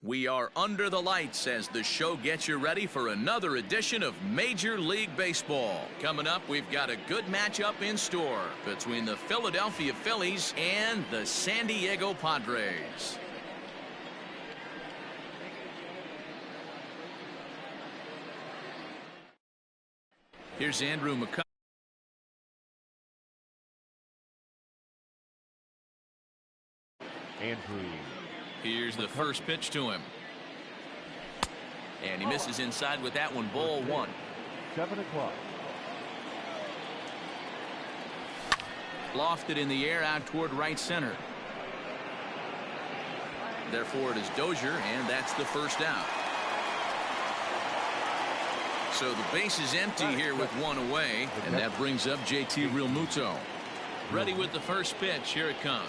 We are under the lights as the show gets you ready for another edition of Major League Baseball. Coming up, we've got a good matchup in store between the Philadelphia Phillies and the San Diego Padres. Here's Andrew McCutcheon. Here's the first pitch to him. And he misses inside with that one. Ball one. 7 o'clock. Lofted in the air out toward right center. Therefore it is Dozier, and that's the first out. So the base is empty here with one away, and that brings up JT Realmuto. Ready with the first pitch. Here it comes.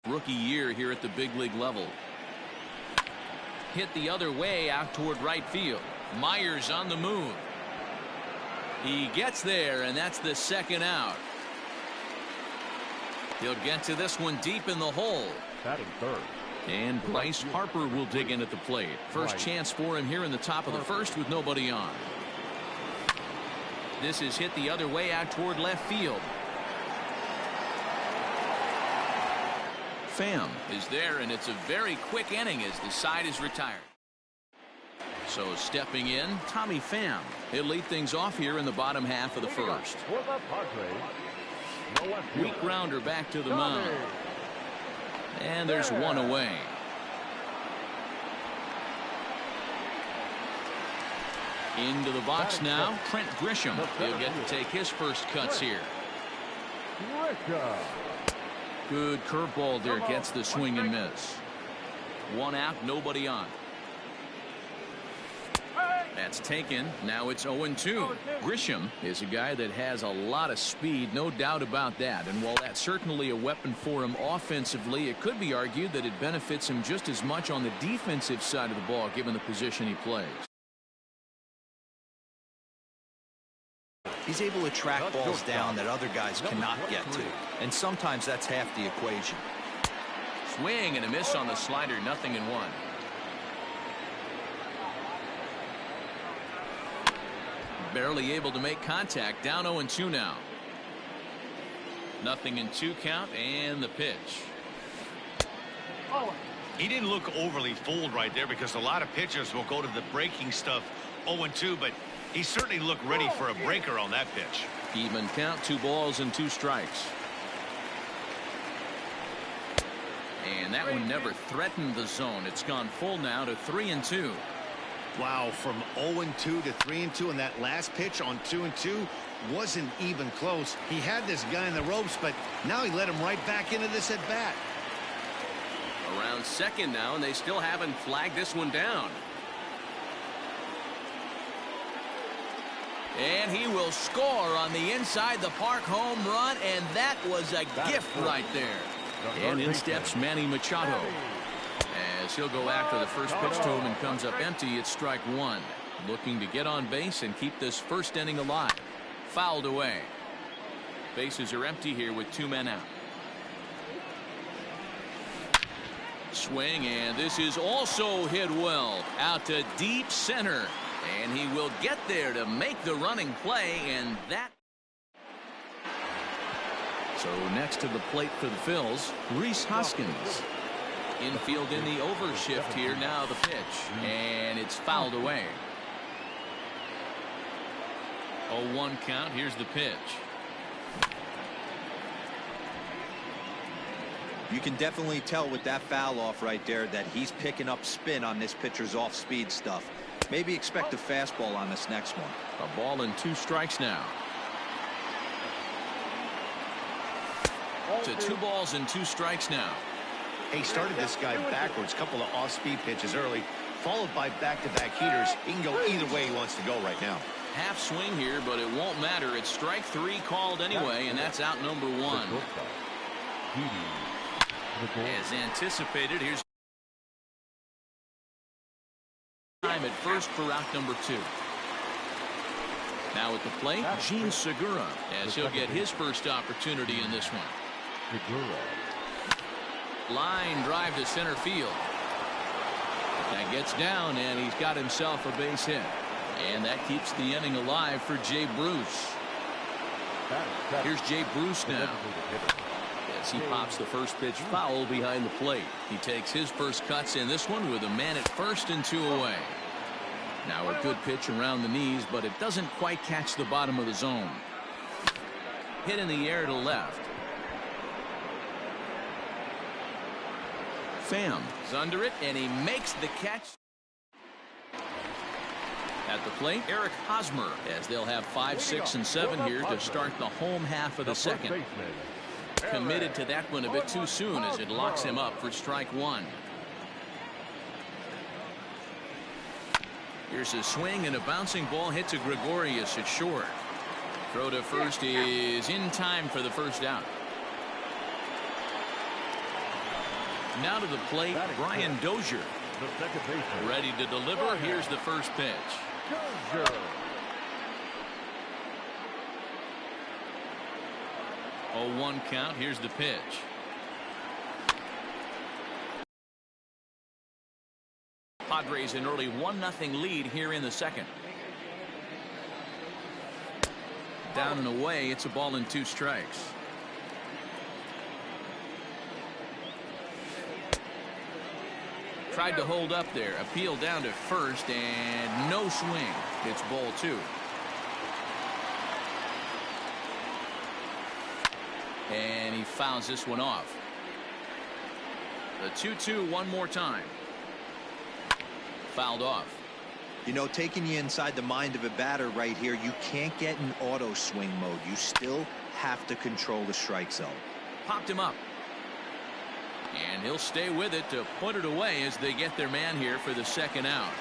Rookie year here at the big league level. Hit the other way out toward right field. Myers on the move. He gets there, and that's the second out. He'll get to this one deep in the hole. Batting third. And Bryce Harper will dig in at the plate. First chance for him here in the top of the first with nobody on. This is hit the other way out toward left field. Pham is there, and it's a very quick inning as the side is retired. So stepping in, Tommy Pham. He'll lead things off here in the bottom half of the first. Weak grounder back to the mound. And there's one away. Into the box now, Trent Grisham. He'll get to take his first cuts here. Good curveball there, gets the swing and miss. One out, nobody on. That's taken. Now it's 0-2. Grisham is a guy that has a lot of speed, no doubt about that. And while that's certainly a weapon for him offensively, it could be argued that it benefits him just as much on the defensive side of the ball, given the position he plays. He's able to track balls down that other guys cannot get to. And sometimes that's half the equation. Swing and a miss on the slider, 0-1. Barely able to make contact, down 0-2 now. 0-2 count, and the pitch. He didn't look overly fooled right there, because a lot of pitchers will go to the breaking stuff 0-2, but he certainly looked ready for a breaker on that pitch. Even count, 2 balls and 2 strikes. And that one never threatened the zone. It's gone full now to 3-2. Wow, from 0-2 to 3-2, and that last pitch on 2-2 wasn't even close. He had this guy in the ropes, but now he let him right back into this at bat. Around second now, and they still haven't flagged this one down. And he will score on the inside the park home run, and that was a gift right there. And in steps Manny Machado. As he'll go after the first pitch to him and comes up empty, it's strike one. Looking to get on base and keep this first inning alive. Fouled away. Bases are empty here with 2 men out. Swing, and this is also hit well. Out to deep center. And he will get there to make the running play, and that. So next to the plate for the Phils, Rhys Hoskins. Infield in the overshift here. Now the pitch, and it's fouled away. 0-1 count. Here's the pitch. You can definitely tell with that foul off right there that he's picking up spin on this pitcher's off-speed stuff. Maybe expect a fastball on this next one. A ball and 2 strikes now. To 2 balls and 2 strikes now. He started this guy backwards, couple of off-speed pitches early, followed by back-to-back heaters. He can go either way he wants to go right now. Half swing here, but it won't matter. It's strike 3 called anyway, and that's out number 1. As anticipated, here's time at first for out number 2. Now at the plate, Jean Segura, as he'll get his first opportunity in this one. Segura. Line drive to center field. That gets down, and he's got himself a base hit. And that keeps the inning alive for Jay Bruce. Here's Jay Bruce now. As he pops the first pitch foul behind the plate. He takes his first cuts in this one with a man at first and 2 away. Now a good pitch around the knees, but it doesn't quite catch the bottom of the zone. Hit in the air to left. Pham is under it, and he makes the catch. At the plate, Eric Hosmer, as they'll have 5, 6, and 7 here to start the home half of the second. Committed to that one a bit too soon as it locks him up for strike one. Here's a swing and a bouncing ball hit to Gregorius at short. Throw to first is in time for the first out. Now to the plate, Brian Dozier. Ready to deliver. Here's the first pitch. 0-1 count. Here's the pitch. Padres an early 1-0 lead here in the second. Down and away. It's a ball and 2 strikes. Tried to hold up there. Appeal down to first, and no swing. It's ball 2. And he fouls this one off. The 2-2 one more time. Fouled off. You know, taking you inside the mind of a batter right here, you can't get in auto swing mode. You still have to control the strike zone. Popped him up. And he'll stay with it to put it away as they get their man here for the second out.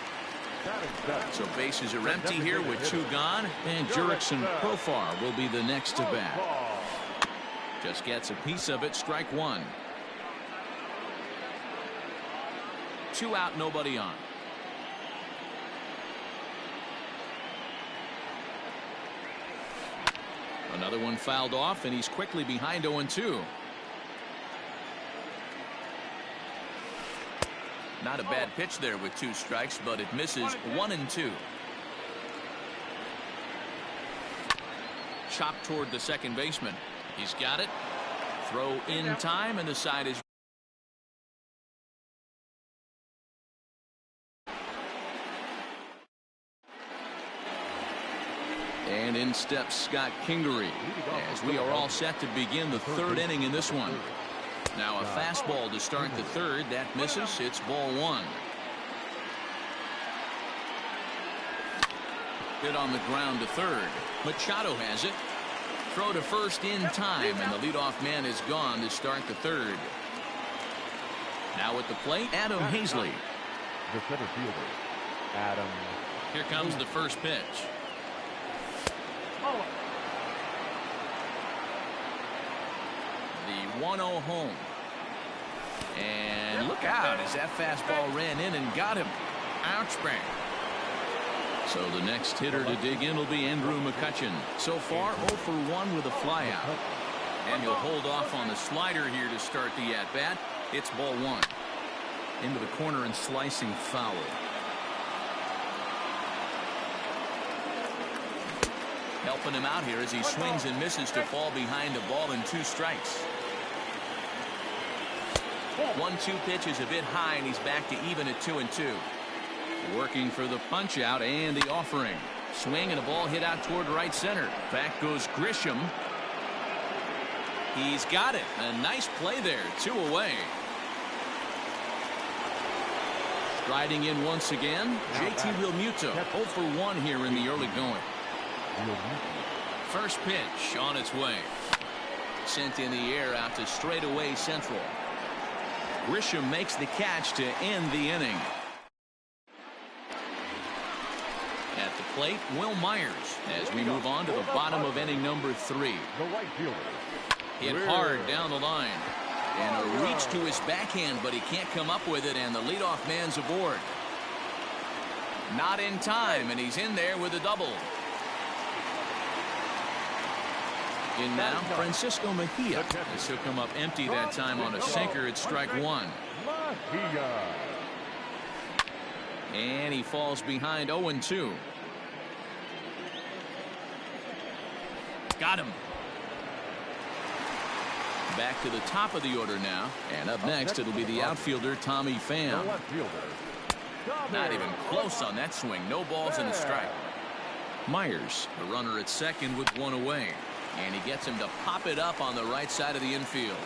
So bases are empty here with 2 gone, and Jurickson Profar will be the next to bat. Just gets a piece of it. Strike 1. 2 out, nobody on. Another one fouled off, and he's quickly behind 0-2. Not a bad pitch there with 2 strikes, but it misses 1-2. Chopped toward the second baseman. He's got it. Throw in time, and the side is. And in steps Scott Kingery as we are all set to begin the 3rd inning in this one. Now a fastball to start the 3rd. That misses. It's ball 1. Hit on the ground to 3rd. Machado has it. Throw to first in time, and the leadoff man is gone to start the 3rd. Now at the plate, Adam Hazley. The center fielder, Adam. Here comes the first pitch. The 1-0 home. And look out as that fastball ran in and got him. Ouch bang. So the next hitter to dig in will be Andrew McCutchen. So far 0 for 1 with a flyout. And he'll hold off on the slider here to start the at-bat. It's ball 1. Into the corner and slicing foul. Helping him out here as he swings and misses to fall behind a ball and 2 strikes. 1-2 pitch is a bit high, and he's back to even at 2-2. Working for the punch out and the offering. Swing and a ball hit out toward right center. Back goes Grisham. He's got it. A nice play there. 2 away. Striding in once again, JT Realmuto. 0 for 1 here in the early going. First pitch on its way. Sent in the air out to straightaway central. Grisham makes the catch to end the inning. At the plate, Will Myers as we move on to the bottom of inning number 3. The right fielder. Hit hard down the line. And a reach to his backhand, but he can't come up with it, and the leadoff man's aboard. Not in time, and he's in there with a double. In now, Francisco Mejia. As he'll come up empty that time on a sinker. It's strike one. And he falls behind 0-2. Got him. Back to the top of the order now. And up next, it'll be the outfielder, Tommy Pham. Not even close on that swing. No balls and a strike. Myers, the runner at second with one away. And he gets him to pop it up on the right side of the infield.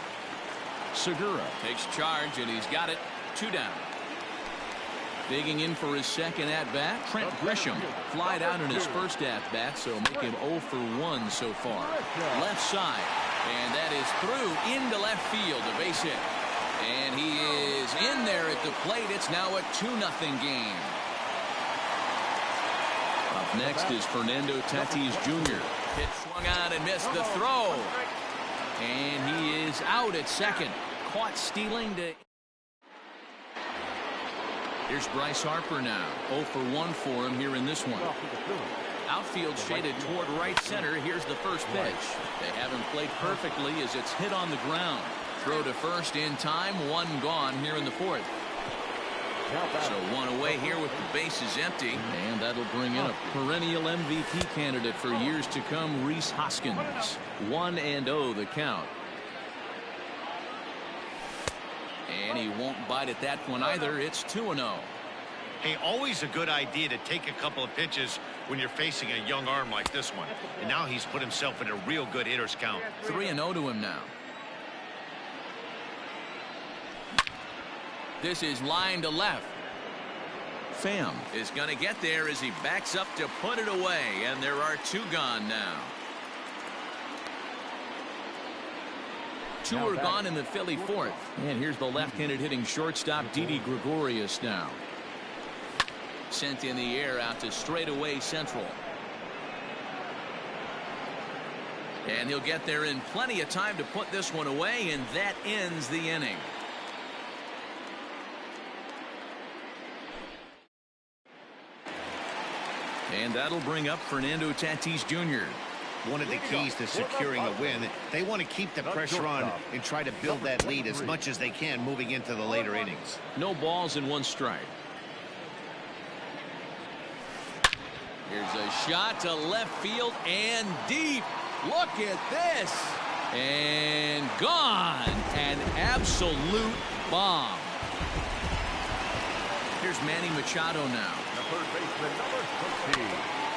Segura takes charge, and he's got it. 2 down. Digging in for his second at-bat, Trent Grisham. Flied out in his first at-bat, so make him 0 for 1 so far. Left side, and that is through into left field, a base hit. And he is in there at the plate. It's now a 2-0 game. Up next is Fernando Tatis Jr. Pitch swung on and missed the throw. And he is out at second. Caught stealing to... Here's Bryce Harper now. 0 for 1 for him here in this one. Outfield shaded toward right center. Here's the first pitch. They haven't played perfectly as it's hit on the ground. Throw to first in time. 1 gone here in the fourth. So 1 away here with the bases empty. And that'll bring in a perennial MVP candidate for years to come, Rhys Hoskins. 1-0 the count. And he won't bite at that one either. It's 2-0. Hey, always a good idea to take a couple of pitches when you're facing a young arm like this one. And now he's put himself in a real good hitter's count. 3-0 to him now. This is line to left. Pham is going to get there as he backs up to put it away. And there are 2 gone now. 2 are gone in the Philly fourth. And here's the left-handed hitting shortstop, Didi Gregorius now. Sent in the air out to straightaway central. And he'll get there in plenty of time to put this one away, and that ends the inning. And that'll bring up Fernando Tatis Jr. One of the keys to securing a win, they want to keep the pressure on and try to build that lead as much as they can moving into the later innings. No balls and 1 strike. Here's a shot to left field and deep. Look at this. And gone. An absolute bomb. Here's Manny Machado now.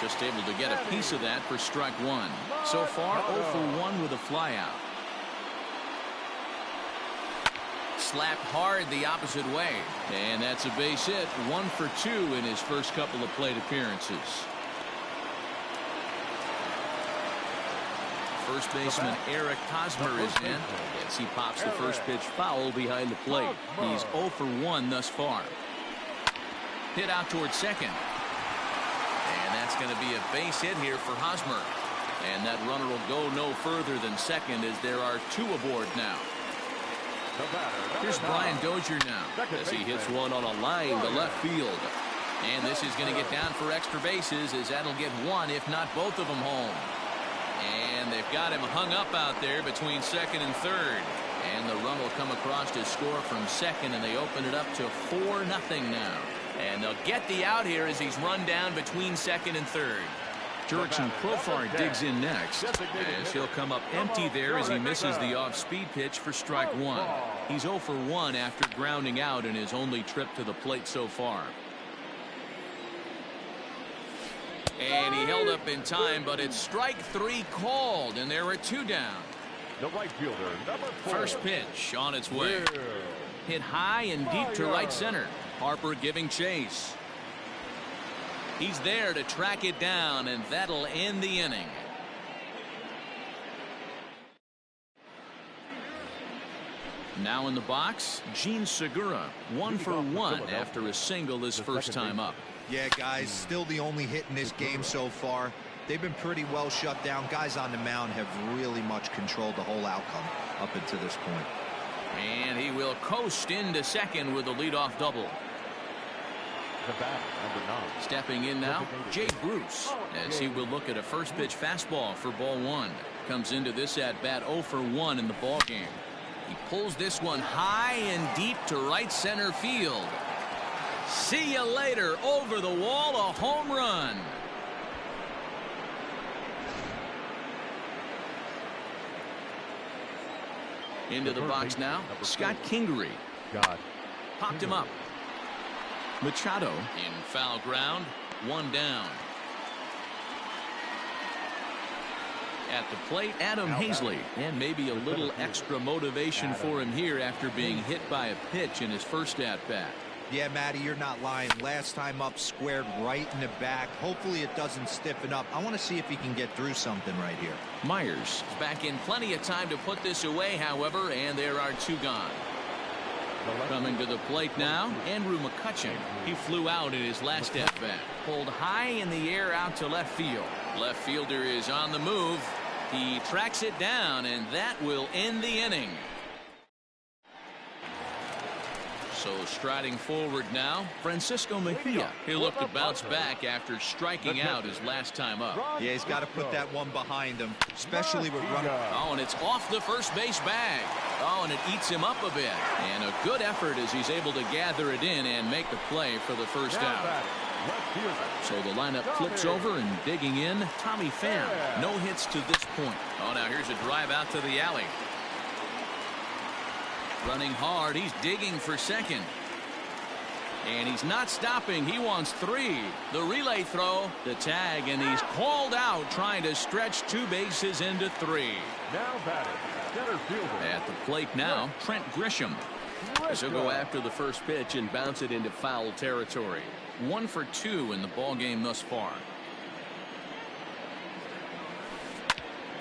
Just able to get a piece of that for strike 1. So far 0 for 1 with a flyout. Slapped hard the opposite way. And that's a base hit. 1 for 2 in his first couple of plate appearances. First baseman Eric Hosmer is in as he pops the first pitch foul behind the plate. He's 0 for 1 thus far. Hit out towards second. And that's going to be a base hit here for Hosmer. And that runner will go no further than second as there are 2 aboard now. Here's Brian Dozier now as he hits one on a line to left field. And this is going to get down for extra bases as that'll get 1 if not both of them home. And they've got him hung up out there between second and third. And the run will come across to score from second, and they open it up to 4-0 now. And they'll get the out here as he's run down between second and third. Jurickson Profar digs in next as he'll come up empty there as he misses the off-speed pitch for strike 1. He's 0 for 1 after grounding out in his only trip to the plate so far. And he held up in time, but it's strike 3 called, and there are 2 down. The right fielder, number 4. First pitch on its way. Hit high and deep to right center. Harper giving chase. He's there to track it down, and that'll end the inning. Now in the box, Jean Segura, 1 for 1 after a single his first time up. Yeah, guys, still the only hit in this game so far. They've been pretty well shut down. Guys on the mound have really much controlled the whole outcome up until this point. And he will coast into second with a leadoff double. The bat, number 9. Stepping in now, Jay Bruce, as he will look at a first pitch fastball for ball 1. comes into this at bat 0 for 1 in the ball game. He pulls this one high and deep to right center field. See you later. Over the wall, a home run. Into the box now, Scott Kingery. Popped him up. Machado in foul ground, 1 down. At the plate, Adam Hazley, and maybe a little extra motivation for him here after being hit by a pitch in his first at-bat. Yeah, Matty, you're not lying. Last time up, squared right in the back. Hopefully it doesn't stiffen up. I want to see if he can get through something right here. Myers is back in plenty of time to put this away, however, and there are 2 gone. Coming to the plate now, Andrew McCutchen. He flew out in his last at-bat. Pulled high in the air out to left field. Left fielder is on the move. He tracks it down, and that will end the inning. So striding forward now, Francisco Mejia. He'll look to bounce back after striking out his last time up. Yeah, he's got to put that one behind him, especially with running. Oh, and it's off the first base bag. Oh, and it eats him up a bit. And a good effort as he's able to gather it in and make the play for the first out. So the lineup flips over, and digging in, Tommy Pham. No hits to this point. Oh, now here's a drive out to the alley. Running hard, he's digging for second. And he's not stopping. He wants 3. The relay throw, the tag, and he's called out trying to stretch 2 bases into 3. Now batting, center fielder. At the plate now, Trent Grisham. As he'll go after the first pitch and bounce it into foul territory. 1 for 2 in the ball game thus far.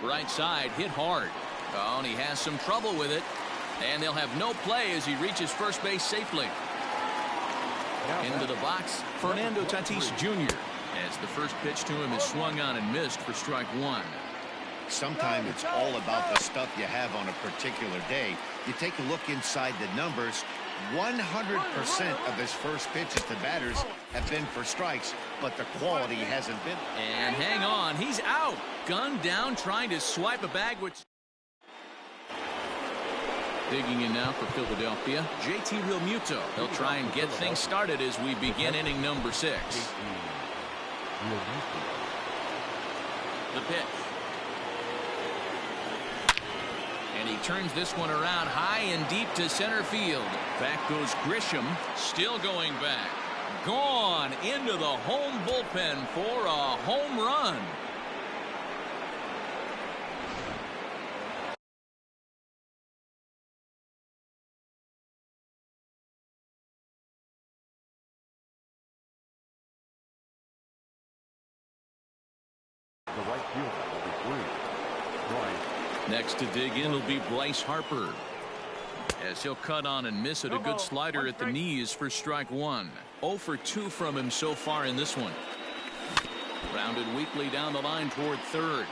Right side hit hard. Oh, and he has some trouble with it. And they'll have no play as he reaches first base safely. Into the box, Fernando Tatis Jr. as the first pitch to him is swung on and missed for strike 1. Sometimes it's all about the stuff you have on a particular day. You take a look inside the numbers. 100% of his first pitches to batters have been for strikes, but the quality hasn't been. And hang on, he's out. Gunned down, trying to swipe a bag which. Digging in now for Philadelphia, JT Realmuto. He'll try and get things started as we begin inning number 6. The pitch. And he turns this one around high and deep to center field. Back goes Grisham, still going back. Gone into the home bullpen for a home run. The right fielder will be 3. Right. Next to dig in will be Bryce Harper, as he'll cut on and miss at a good slider at the knees for strike 1. 0 for 2 from him so far in this one. Rounded weakly down the line toward third.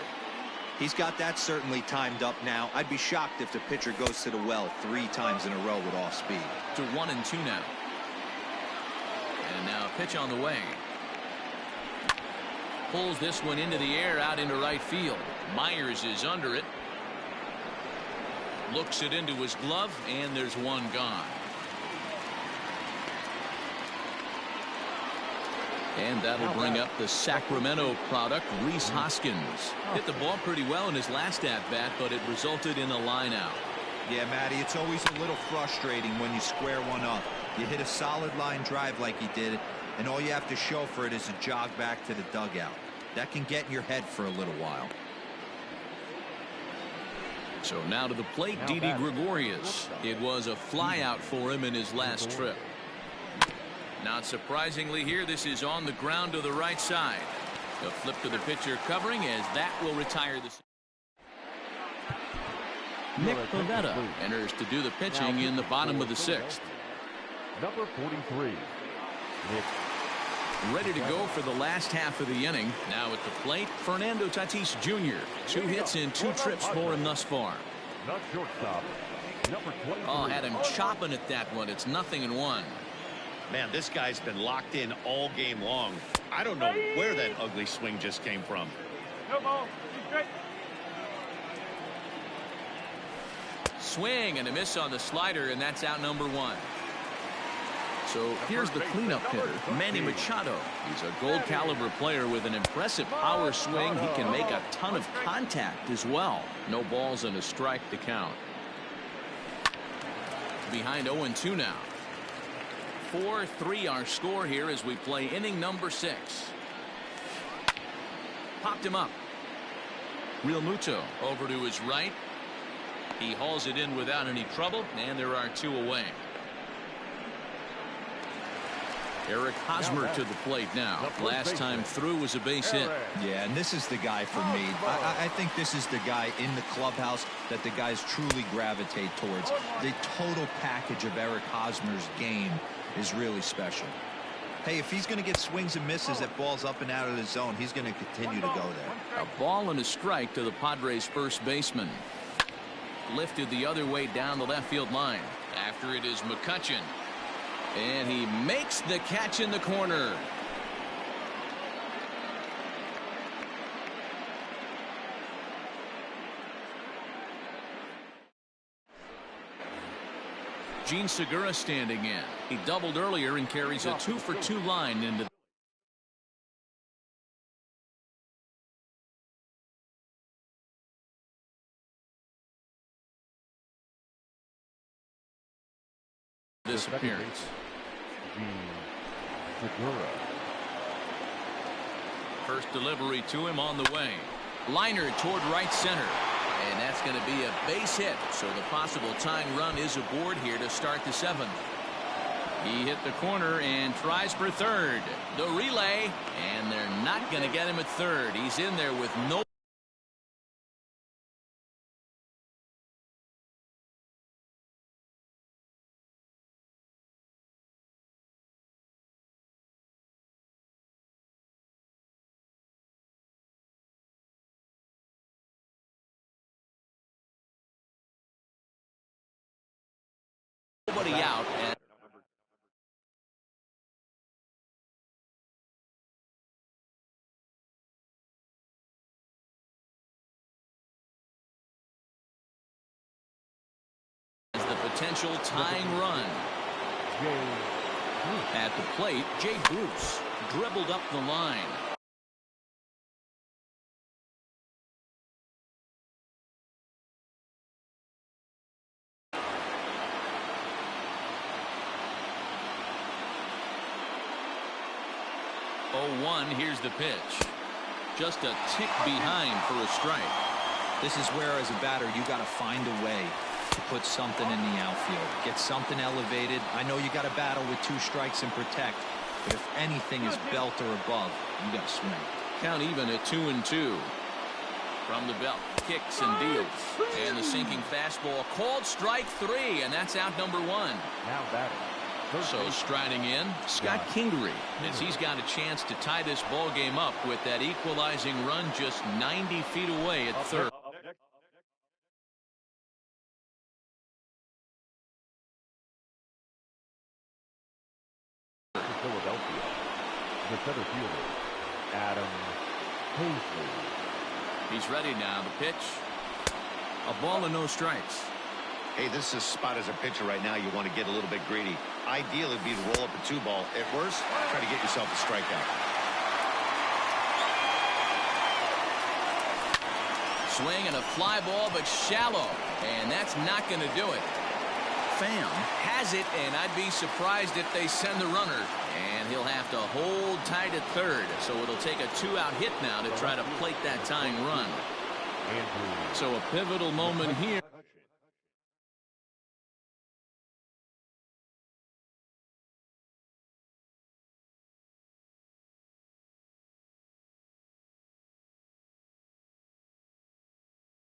He's got that certainly timed up now. I'd be shocked if the pitcher goes to the well 3 times in a row with off speed. To 1-2 now. And now a pitch on the way. Pulls this one into the air out into right field. Myers is under it. Looks it into his glove, and there's 1 gone. And that'll bring up the Sacramento product, Rhys Hoskins. Hit the ball pretty well in his last at-bat, but it resulted in a line out. Yeah, Matty, it's always a little frustrating when you square one up. You hit a solid line drive like he did, and all you have to show for it is a jog back to the dugout. That can get in your head for a little while. So now to the plate, Didi Gregorius. It was a flyout for him in his last trip. Not surprisingly here, this is on the ground to the right side. A flip to the pitcher covering as that will retire the. Nick Pivetta enters to do the pitching in the bottom of the 6th. Number 43. Nick. Ready to go for the last half of the inning. Now at the plate, Fernando Tatis Jr. 2 hits in 2 trips for him thus far. Not shortstop. Number 23. Oh, had him chopping at that one. It's 0-1. Man, this guy's been locked in all game long. I don't know where that ugly swing just came from. Swing and a miss on the slider, and that's out number 1. So here's the cleanup hitter, Manny Machado. He's a gold caliber player with an impressive power swing. He can make a ton of contact as well. No balls and a strike to count. Behind 0-2 now. 4-3 our score here as we play inning number 6. Popped him up. Real Muto over to his right. He hauls it in without any trouble, and there are 2 away. Eric Hosmer to the plate now. Last time through was a base hit. Yeah, and this is the guy for me. I think this is the guy in the clubhouse that the guys truly gravitate towards. The total package of Eric Hosmer's game is really special. Hey, if he's going to get swings and misses at balls up and out of the zone, he's going to continue to go there. A ball and a strike to the Padres' first baseman. Lifted the other way down the left field line. After it is McCutchen. And he makes the catch in the corner. Gene Segura standing in. He doubled earlier and carries a 2-for-2 line into this appearance. First delivery to him on the way. Liner toward right center. And that's going to be a base hit. So the possible tying run is aboard here to start the 7th. He hit the corner and tries for third. The relay. And they're not going to get him at third. He's in there with no. Nobody out. And the potential tying run. At the plate, Jay Bruce dribbled up the line. Here's the pitch. Just a tick behind for a strike. This is where, as a batter, you got to find a way to put something in the outfield. Get something elevated. I know you got to battle with 2 strikes and protect, but if anything is belt or above, you got to swing. Count even at 2-2. From the belt, kicks and deals. And the sinking fastball called strike 3, and that's out number 1. Now batting. So striding in, Scott Kingery, as he's got a chance to tie this ball game up with that equalizing run just 90 feet away at third. Philadelphia, the center fielder, Adam Hazley. He's ready now. The pitch, a ball and no strikes. Hey, this is a spot as a pitcher right now. You want to get a little bit greedy. Ideal would be to roll up a 2-ball. At worst, try to get yourself a strikeout. Swing and a fly ball, but shallow. And that's not going to do it. Pham has it, and I'd be surprised if they send the runner. And he'll have to hold tight at third. So it'll take a 2-out hit now to try to plate that tying run. So a pivotal moment here.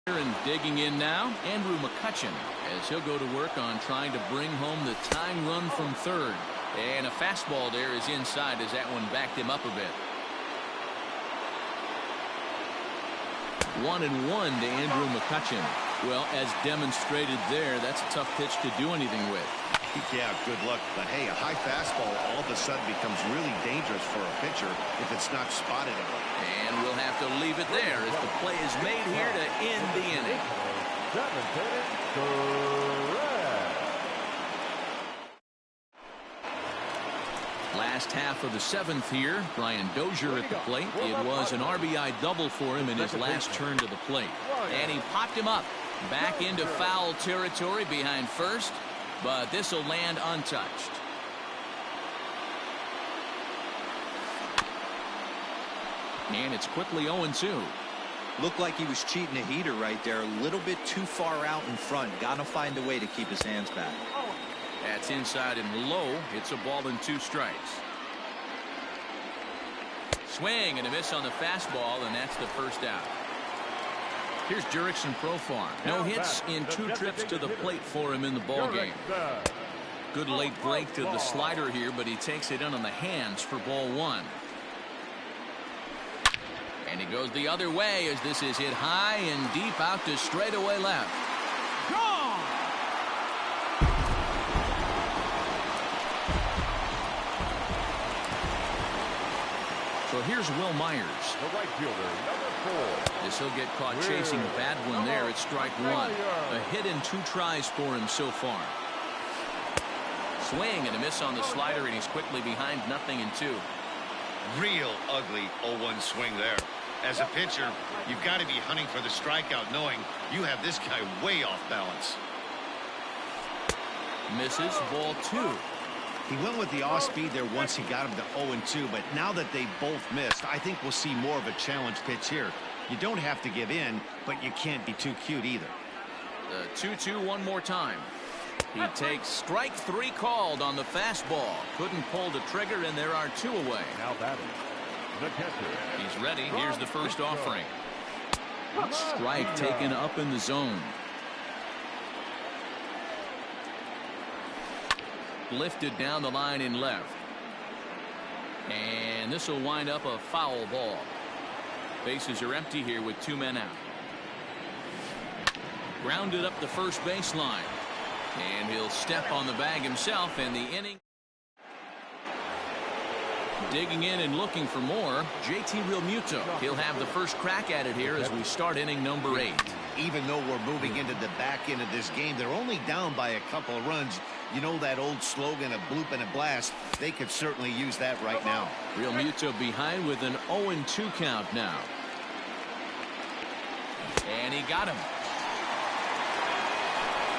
And digging in now, Andrew McCutchen, as he'll go to work on trying to bring home the tying run from third. And a fastball there is inside as that one backed him up a bit. 1-1 to Andrew McCutchen. Well, as demonstrated there, that's a tough pitch to do anything with. Yeah, good luck. But hey, a high fastball all of a sudden becomes really dangerous for a pitcher if it's not spotted. And we'll have to leave it there as the play is made here to end the inning. Mr. Red. Last half of the seventh here. Brian Dozier at the plate. It was an RBI double for him in his last turn to the plate. And he popped him up. Back into foul territory behind first. But this will land untouched. And it's quickly 0-2. Looked like he was cheating a heater right there. A little bit too far out in front. Got to find a way to keep his hands back. That's inside and low. It's a ball and 2 strikes. Swing and a miss on the fastball, and that's the first out. Here's Jurickson Profar. No hits in 2 trips to the plate for him in the ballgame. Good late break to the slider here, but he takes it in on the hands for ball 1. And he goes the other way as this is hit high and deep out to straightaway left. Gone! So here's Will Myers. The right fielder, number 4. This he'll get caught chasing a bad one there at strike 1. A hit in 2 tries for him so far. Swing and a miss on the slider, and he's quickly behind 0-2. Real ugly 0-1 swing there. As a pitcher, you've got to be hunting for the strikeout, knowing you have this guy way off balance. Misses, ball 2. He went with the off speed there once he got him to 0-2, but now that they both missed, I think we'll see more of a challenge pitch here. You don't have to give in, but you can't be too cute either. The 2-2 one more time. He takes strike 3 called on the fastball. Couldn't pull the trigger, and there are 2 away. Now batting, the catcher. He's ready. Here's the first offering. Strike taken up in the zone. Lifted down the line in left. And this will wind up a foul ball. Bases are empty here with 2 men out. Grounded up the first baseline. And he'll step on the bag himself, and the inning. Digging in and looking for more, JT Realmuto. He'll have the first crack at it here as we start inning number 8. Even though we're moving into the back end of this game, they're only down by a couple of runs. You know that old slogan, a bloop and a blast. They could certainly use that right now. Realmuto behind with an 0-2 count now. And he got him.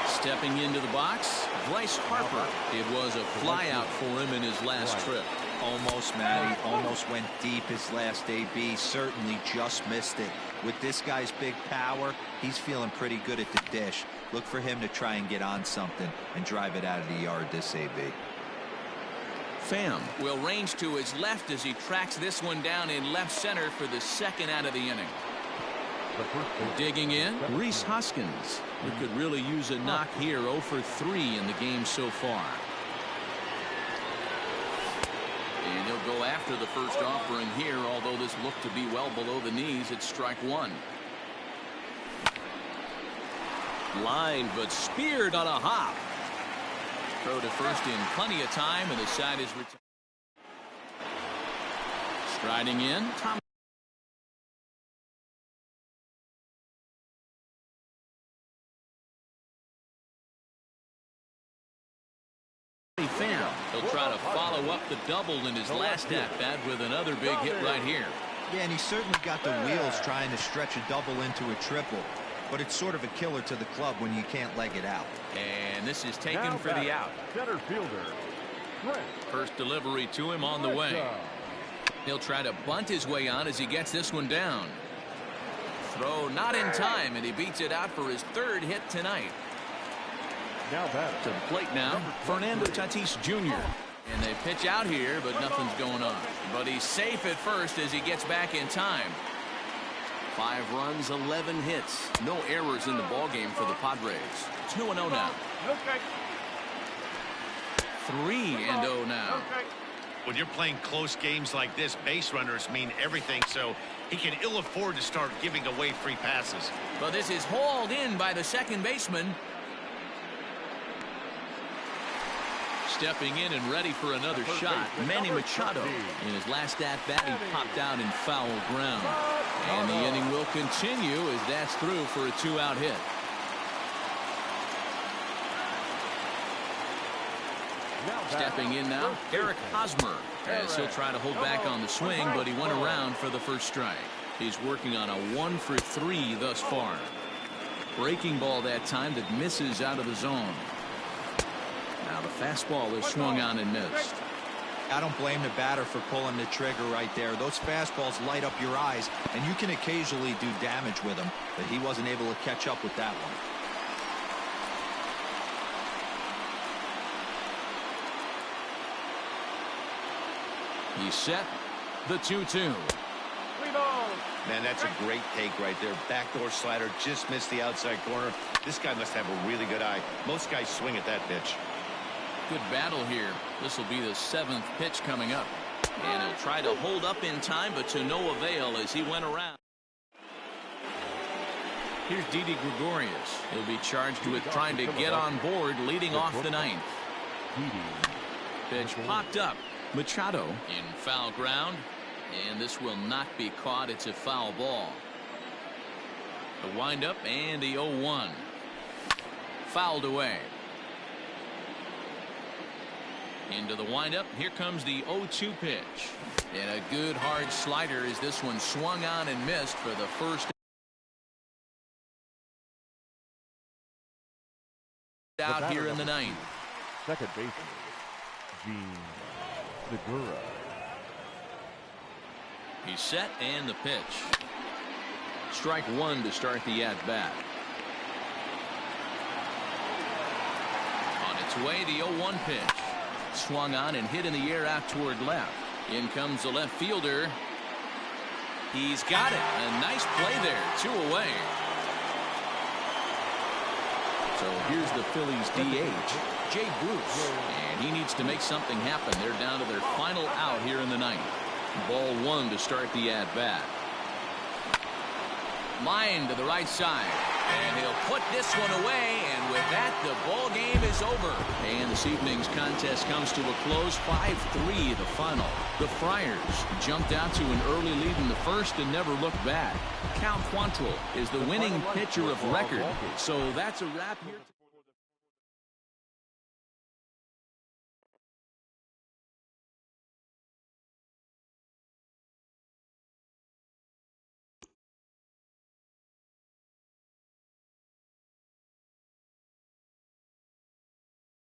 Stepping into the box, Bryce Harper. It was a flyout for him in his last trip. Almost, Matty. Almost went deep his last AB. Certainly just missed it. With this guy's big power, he's feeling pretty good at the dish. Look for him to try and get on something and drive it out of the yard this AB. Pham will range to his left as he tracks this one down in left center for the second out of the inning. Digging in, Rhys Hoskins, who could really use a knock here. 0 for 3 in the game so far. And he'll go after the first offering here, although this looked to be well below the knees. It's strike 1. Line, but speared on a hop. Throw to first in plenty of time, and the side is returned. Striding in, Tom. Pham. He'll try to follow up the double in his last at-bat with another big hit right here. Yeah, and he certainly got the wheels trying to stretch a double into a triple. But it's sort of a killer to the club when you can't leg it out. And this is taken for the out. Center fielder, Trent. First delivery to him on the way. He'll try to bunt his way on as he gets this one down. Throw not in time, and he beats it out for his 3rd hit tonight. Now batting. To the plate now, Fernando Tatis Jr. And they pitch out here, but nothing's going on. But he's safe at first as he gets back in time. 5 runs, 11 hits. No errors in the ballgame for the Padres. 2-0 now. 3-0 now. When you're playing close games like this, base runners mean everything, so he can ill afford to start giving away free passes. But this is hauled in by the second baseman. Stepping in and ready for another shot, Manny Machado. In his last at-bat, he popped out in foul ground. And the inning will continue as that's through for a 2-out hit. Stepping in now, Eric Hosmer, as he'll try to hold back on the swing, but he went around for the first strike. He's working on a 1 for 3 thus far. Breaking ball that time that misses out of the zone. Now the fastball is swung on and missed. I don't blame the batter for pulling the trigger right there. Those fastballs light up your eyes, and you can occasionally do damage with them, but he wasn't able to catch up with that one. He's set. The 2-2. Man, that's a great take right there. Backdoor slider, just missed the outside corner. This guy must have a really good eye. Most guys swing at that pitch. Good battle here. This will be the 7th pitch coming up. And he'll try to hold up in time, but to no avail as he went around. Here's Didi Gregorius. He'll be charged with trying to get on board leading off the 9th. Pitch popped up. Machado in foul ground. And this will not be caught. It's a foul ball. The windup and the 0-1. Fouled away. Into the windup. Here comes the 0-2 pitch. And a good hard slider as this one swung on and missed for the first out here in the 9th. Second baseman, Gene Segura. He's set and the pitch. Strike 1 to start the at-bat. On its way, the 0-1 pitch. Swung on and hit in the air out toward left. In comes the left fielder. He's got it. A nice play there. 2 away. So here's the Phillies DH, Jay Bruce. And he needs to make something happen. They're down to their final out here in the 9th. Ball 1 to start the at-bat. Line to the right side. And he'll put this one away. And with that, the ball game is over. And this evening's contest comes to a close. 5-3 the final. The Friars jumped out to an early lead in the first and never looked back. Cal Quantrill is the winning pitcher of record. So that's a wrap here.